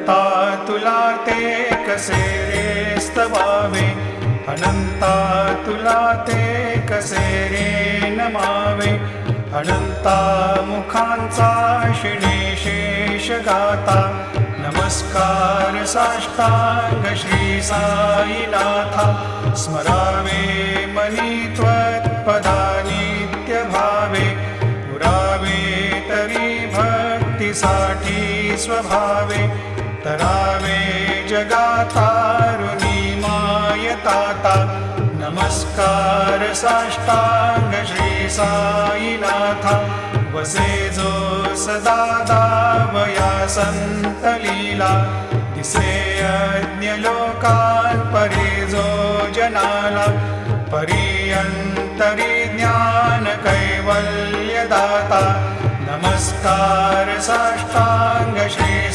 अनंता तुला ते कसे रे स्तवावे, अनंता तुला ते कसे रे नमावे. अनंता मुखांचा शिणे शेष गाता, नमस्कार साष्टांग श्री साईनाथा. स्मरावे मनी त्वत्पदा नित्य भावे, पुरावे तरी भक्तीसाठी स्वभावे. तरावे जगातारुणी मायताता, नमस्कार साष्टांग श्री साईनाथा. वसे जो सदा दावया संत लीला, दिसे यज्ञ लोकान् परे जो जनाला. परियंतरी ज्ञान कैवल्य दाता, नमस्कार साष्टांग श्री